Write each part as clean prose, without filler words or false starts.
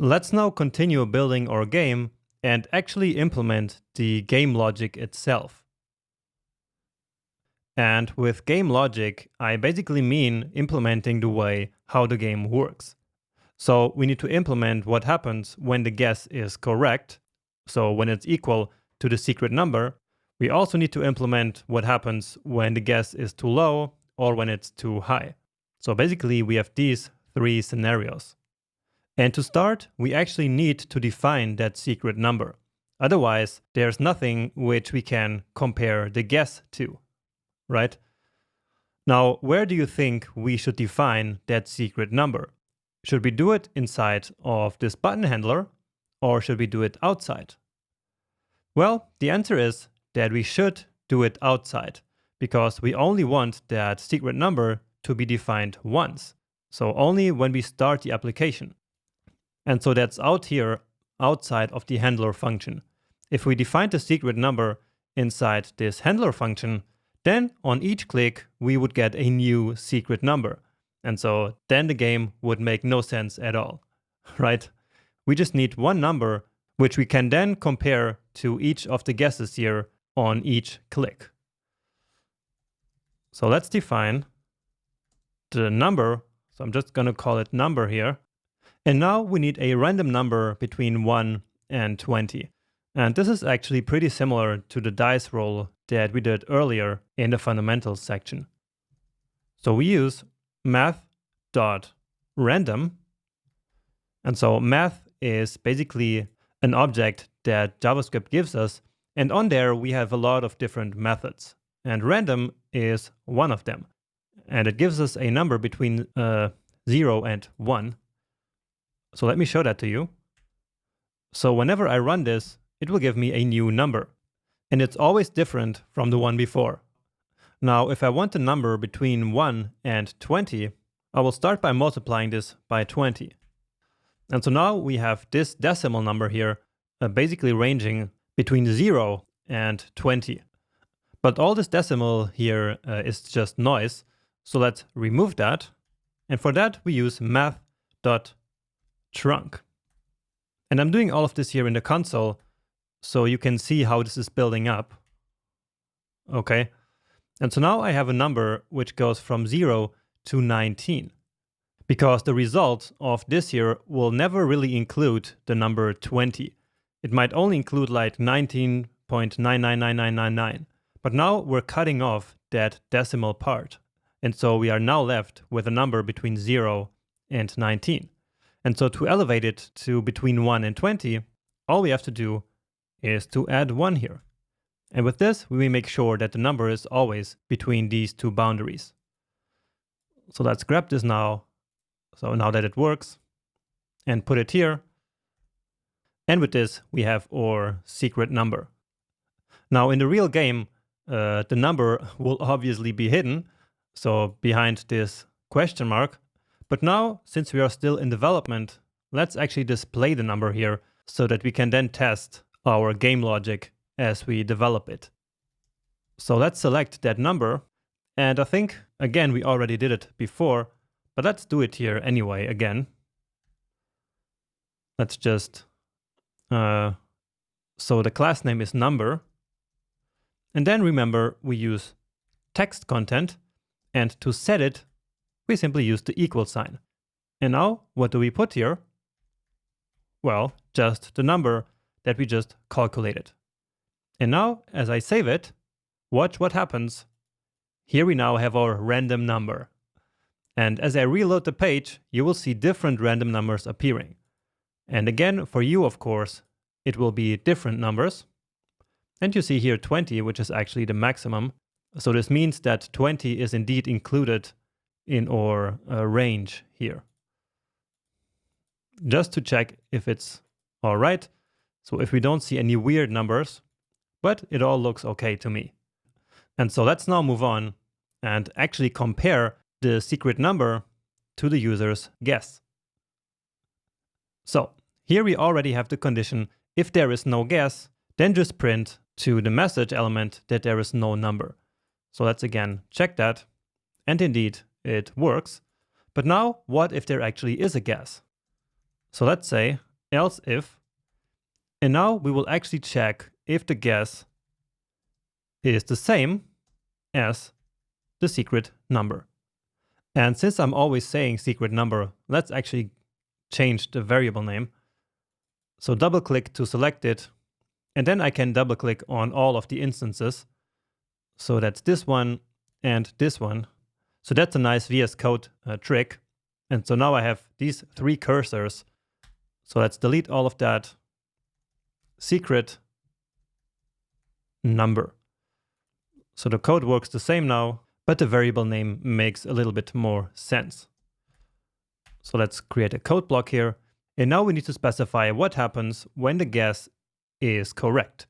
Let's now continue building our game and actually implement the game logic itself. And with game logic, I basically mean implementing the way how the game works. So we need to implement what happens when the guess is correct, so when it's equal to the secret number. We also need to implement what happens when the guess is too low or when it's too high. So basically we have these three scenarios. And to start, we actually need to define that secret number. Otherwise, there's nothing which we can compare the guess to, right? Now, where do you think we should define that secret number? Should we do it inside of this button handler, or should we do it outside? Well, the answer is that we should do it outside, because we only want that secret number to be defined once. So only when we start the application. And so that's out here, outside of the handler function. If we define the secret number inside this handler function, then on each click, we would get a new secret number. And so then the game would make no sense at all, right? We just need one number, which we can then compare to each of the guesses here on each click. So let's define the number. So I'm just gonna call it number here. And now we need a random number between 1 and 20. And this is actually pretty similar to the dice roll that we did earlier in the fundamentals section. So we use math.random. And so math is basically an object that JavaScript gives us. And on there, we have a lot of different methods. And random is one of them. And it gives us a number between 0 and 1. So let me show that to you. So whenever I run this, it will give me a new number. And it's always different from the one before. Now, if I want a number between 1 and 20, I will start by multiplying this by 20. And so now we have this decimal number here, basically ranging between 0 and 20. But all this decimal here is just noise. So let's remove that. And for that, we use math.trunc. And I'm doing all of this here in the console, so you can see how this is building up. Okay. And so now I have a number which goes from 0 to 19. Because the result of this here will never really include the number 20. It might only include like 19.999999. But now we're cutting off that decimal part. And so we are now left with a number between 0 and 19. And so to elevate it to between 1 and 20, all we have to do is to add 1 here. And with this, we make sure that the number is always between these two boundaries. So let's grab this now. So now that it works, and put it here. And with this, we have our secret number. Now in the real game, the number will obviously be hidden, so behind this question mark. But now, since we are still in development, let's actually display the number here so that we can then test our game logic as we develop it. So let's select that number. And I think, again, we already did it before, but let's do it here anyway again. Let's just, so the class name is number. And then remember, we use text content, and to set it, we simply use the equal sign. And now, what do we put here? Well, just the number that we just calculated. And now, as I save it, watch what happens. Here we now have our random number. And as I reload the page, you will see different random numbers appearing. And again, for you, of course, it will be different numbers. And you see here 20, which is actually the maximum. So this means that 20 is indeed included in our range here. Just to check if it's all right. So if we don't see any weird numbers, but it all looks okay to me. And so let's now move on and actually compare the secret number to the user's guess. So here we already have the condition, if there is no guess, then just print to the message element that there is no number. So let's again check that. And indeed, it works. But now, what if there actually is a guess? So let's say else if, and now we will actually check if the guess is the same as the secret number. And since I'm always saying secret number, let's actually change the variable name. So double click to select it, and then I can double click on all of the instances. So that's this one and this one. So that's a nice VS Code trick. And so now I have these three cursors. So let's delete all of that. Secret number. So the code works the same now, but the variable name makes a little bit more sense. So let's create a code block here. And now we need to specify what happens when the guess is correct.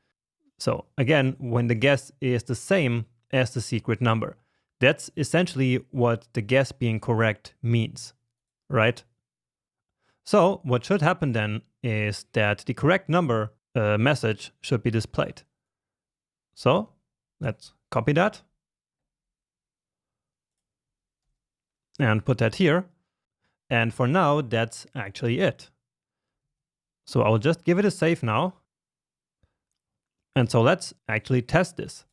So again, when the guess is the same as the secret number. That's essentially what the guess being correct means, right? So what should happen then is that the correct number message should be displayed. So let's copy that and put that here. And for now, that's actually it. So I'll just give it a save now. And so let's actually test this.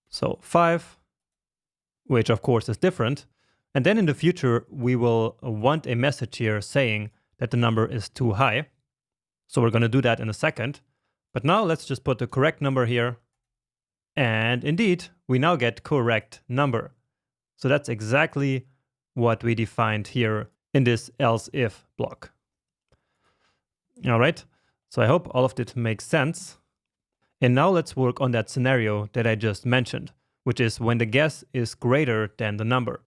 So 5, which of course is different. And then in the future, we will want a message here saying that the number is too high. So we're going to do that in a second. But now let's just put the correct number here. And indeed, we now get correct number. So that's exactly what we defined here in this else if block. All right. So I hope all of it makes sense. And now let's work on that scenario that I just mentioned, which is when the guess is greater than the number.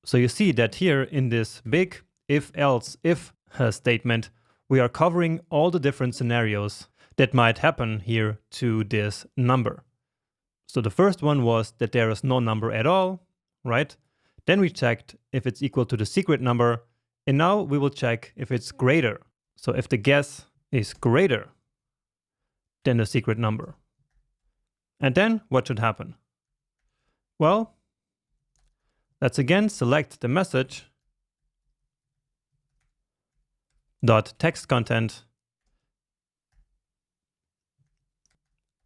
So you see that here in this big if-else if statement, we are covering all the different scenarios that might happen here to this number. So the first one was that there is no number at all, right? Then we checked if it's equal to the secret number, and now we will check if it's greater. So if the guess is greater than the secret number. And then what should happen? Well, let's again select the message dot text content,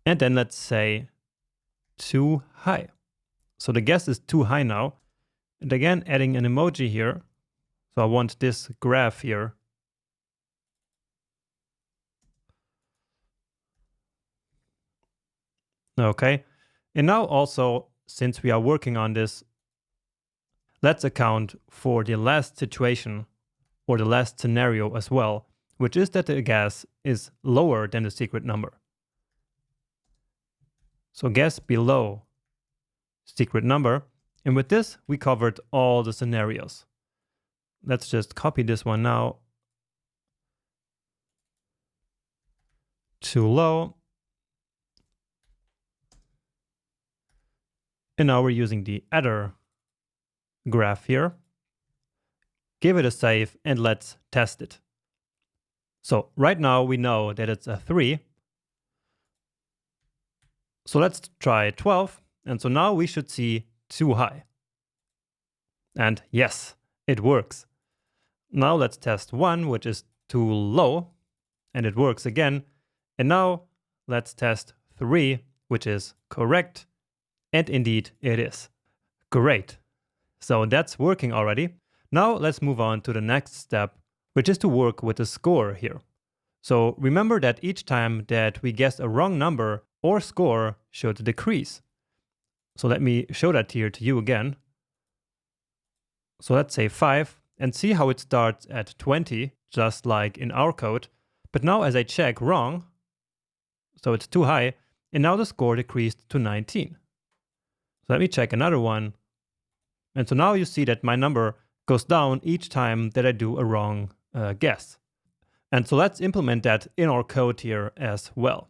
and then let's say too high. So the guess is too high now. And again, adding an emoji here. So I want this graph here. Okay. And now also, since we are working on this, let's account for the last situation or the last scenario as well, which is that the guess is lower than the secret number. So guess below secret number. And with this, we covered all the scenarios. Let's just copy this one now. Too low. And now we're using the adder graph here. Give it a save and let's test it. So right now we know that it's a 3. So let's try 12. And so now we should see too high. And yes, it works. Now let's test 1, which is too low. And it works again. And now let's test 3, which is correct. And indeed it is. Great. So that's working already. Now let's move on to the next step, which is to work with the score here. So remember that each time that we guess a wrong number, our score should decrease. So let me show that here to you again. So let's say 5 and see how it starts at 20, just like in our code. But now as I check wrong, so it's too high, and now the score decreased to 19. So let me check another one. And so now you see that my number goes down each time that I do a wrong guess. And so let's implement that in our code here as well.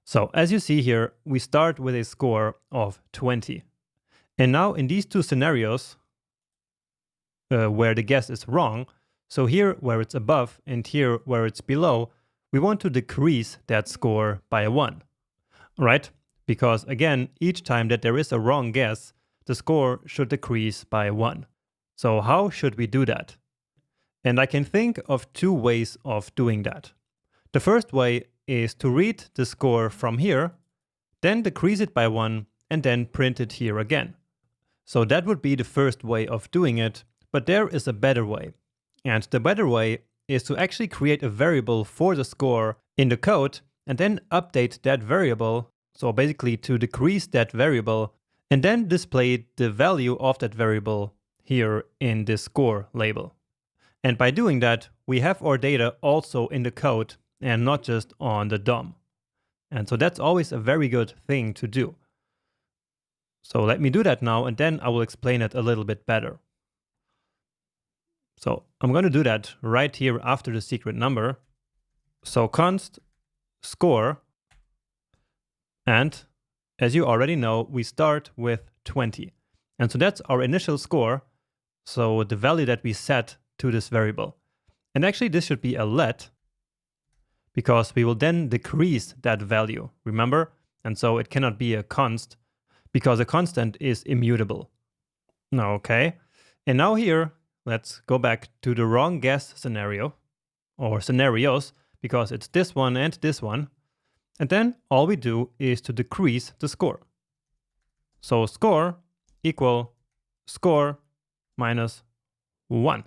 So as you see here, we start with a score of 20. And now in these two scenarios where the guess is wrong, so here where it's above and here where it's below, we want to decrease that score by 1, right? Because again, each time that there is a wrong guess, the score should decrease by 1. So how should we do that? And I can think of two ways of doing that. The first way is to read the score from here, then decrease it by 1, and then print it here again. So that would be the first way of doing it, but there is a better way. And the better way is to actually create a variable for the score in the code and then update that variable, so basically to decrease that variable, and then display the value of that variable here in this score label. And by doing that, we have our data also in the code and not just on the DOM. And so that's always a very good thing to do. So let me do that now, and then I will explain it a little bit better. So I'm going to do that right here after the secret number. So const score, and as you already know, we start with 20. And so that's our initial score, so the value that we set to this variable. And actually this should be a let, because we will then decrease that value, remember? And so it cannot be a const, because a constant is immutable. Now, okay. And now here, let's go back to the wrong guess scenario, or scenarios, because it's this one and this one. And then all we do is to decrease the score. So score equal score minus 1.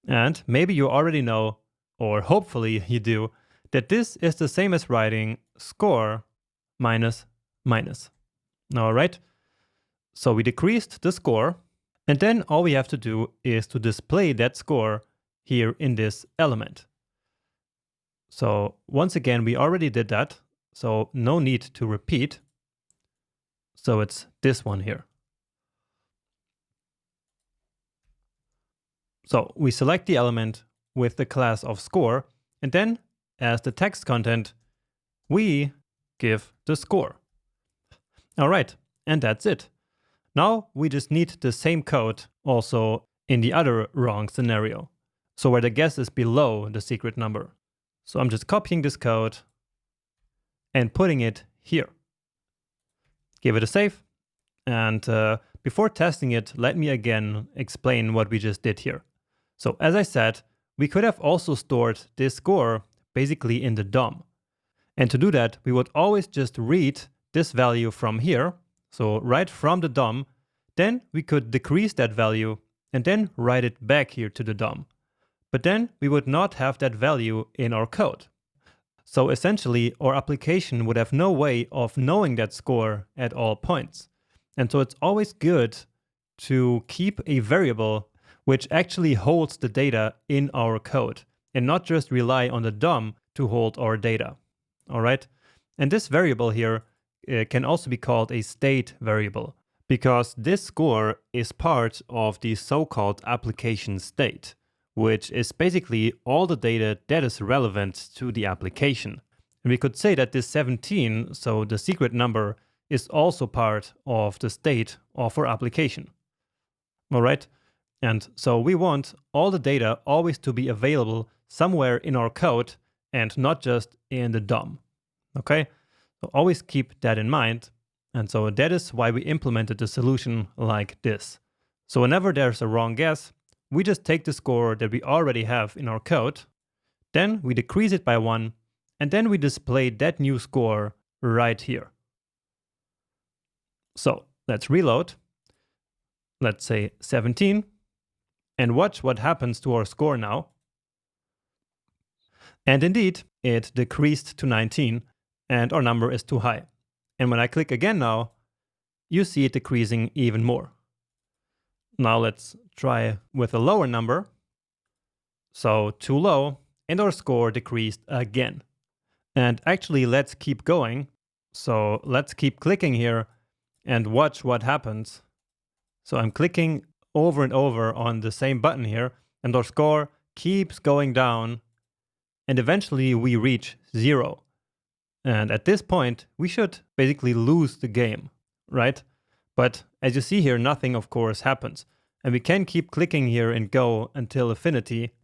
And maybe you already know, or hopefully you do, that this is the same as writing score minus minus. All right. So we decreased the score, and then all we have to do is to display that score here in this element. So once again, we already did that, so no need to repeat. So it's this one here. So we select the element with the class of score, and then as the text content, we give the score. All right, and that's it. Now we just need the same code also in the other wrong scenario, so where the guess is below the secret number. So I'm just copying this code and putting it here. Give it a save, and before testing it, let me again explain what we just did here. So as I said, we could have also stored this score basically in the DOM. And to do that, we would always just read this value from here, so right from the DOM, then we could decrease that value and then write it back here to the DOM. But then we would not have that value in our code. So essentially, our application would have no way of knowing that score at all points. And so it's always good to keep a variable which actually holds the data in our code and not just rely on the DOM to hold our data. All right. And this variable here can also be called a state variable, because this score is part of the so-called application state, which is basically all the data that is relevant to the application. And we could say that this 17, so the secret number, is also part of the state of our application. All right. And so we want all the data always to be available somewhere in our code and not just in the DOM. Okay, so always keep that in mind. And so that is why we implemented the solution like this. So whenever there's a wrong guess, we just take the score that we already have in our code, then we decrease it by 1, and then we display that new score right here. So let's reload. Let's say 17. And watch what happens to our score now. And indeed, it decreased to 19, and our number is too high. And when I click again now, you see it decreasing even more. Now let's try with a lower number. So too low, and our score decreased again. And actually, let's keep going. So let's keep clicking here and watch what happens. So I'm clicking over and over on the same button here, and our score keeps going down, and eventually we reach 0. And at this point, we should basically lose the game, right? But as you see here, nothing of course happens. And we can keep clicking here and go until infinity,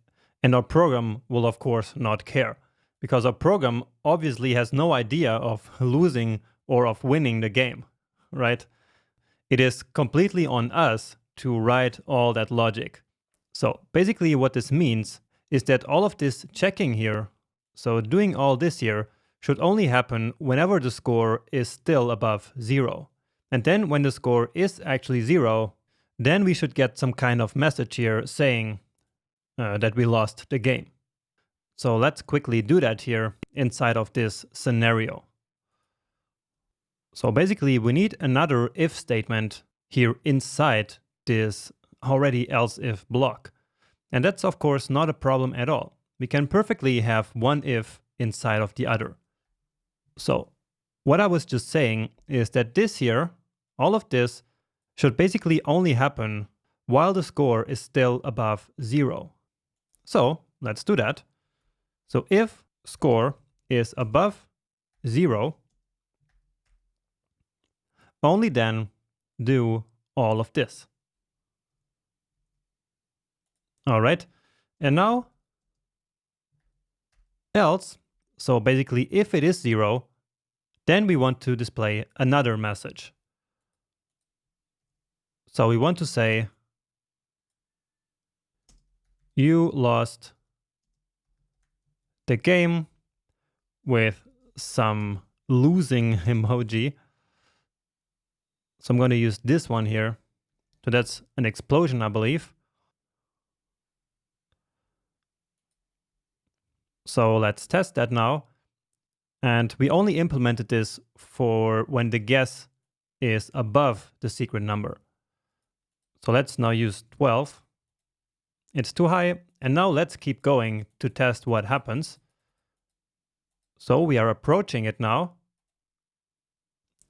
and our program will of course not care, because our program obviously has no idea of losing or of winning the game, right? It is completely on us to write all that logic. So basically what this means is that all of this checking here, so doing all this here, should only happen whenever the score is still above 0. And then when the score is actually 0, then we should get some kind of message here saying that we lost the game. So let's quickly do that here inside of this scenario. So basically we need another if statement here inside this already else if block. And that's of course not a problem at all. We can perfectly have one if inside of the other. So what I was just saying is that this here, all of this, should basically only happen while the score is still above 0. So let's do that. So if score is above 0, only then do all of this. All right, and now else, so basically if it is 0, then we want to display another message. So we want to say, you lost the game with some losing emoji. So I'm going to use this one here. So that's an explosion, I believe. So let's test that now. And we only implemented this for when the guess is above the secret number. So let's now use 12. It's too high. And now let's keep going to test what happens. So we are approaching it now.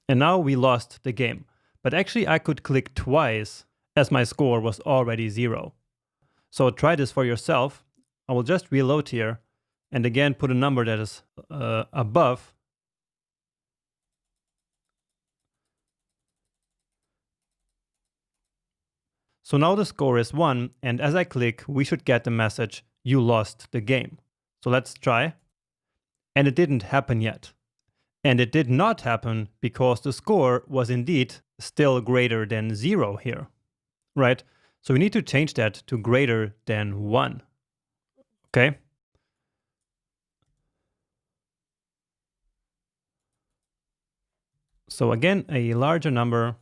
And now we lost the game. But actually I could click twice as my score was already 0. So try this for yourself. I will just reload here and again put a number that is above. So now the score is 1, and as I click, we should get the message, you lost the game. So let's try. And it didn't happen yet. And it did not happen because the score was indeed still greater than 0 here, right? So we need to change that to greater than 1, okay? So again, a larger number.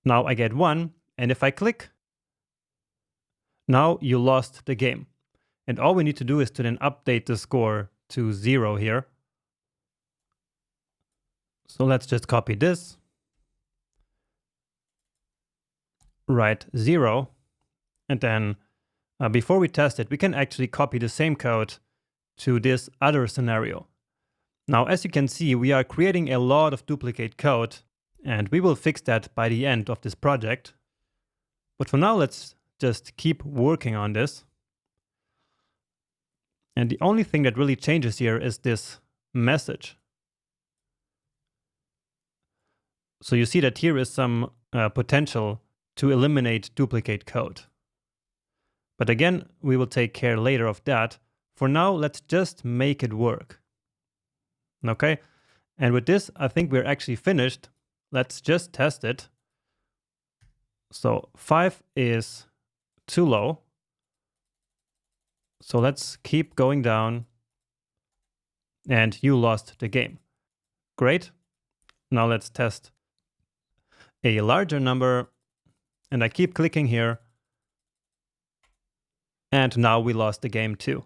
Now I get 1, and if I click, now you lost the game. And all we need to do is to then update the score to 0 here. So let's just copy this, write 0, and then before we test it, we can actually copy the same code to this other scenario. Now, as you can see, we are creating a lot of duplicate code, and we will fix that by the end of this project. But for now, let's just keep working on this. And the only thing that really changes here is this message. So you see that here is some potential to eliminate duplicate code. But again, we will take care later of that. For now, let's just make it work. Okay, and with this, I think we're actually finished. Let's just test it. So 5 is too low. So let's keep going down. And you lost the game. Great. Now let's test a larger number. And I keep clicking here. And now we lost the game too.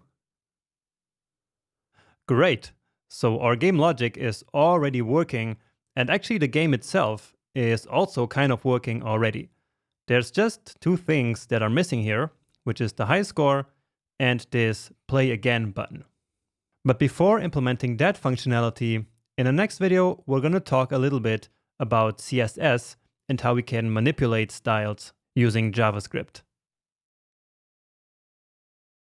Great. So our game logic is already working, and actually the game itself is also kind of working already. There's just two things that are missing here, which is the high score and this play again button. But before implementing that functionality, in the next video, we're going to talk a little bit about CSS and how we can manipulate styles using JavaScript.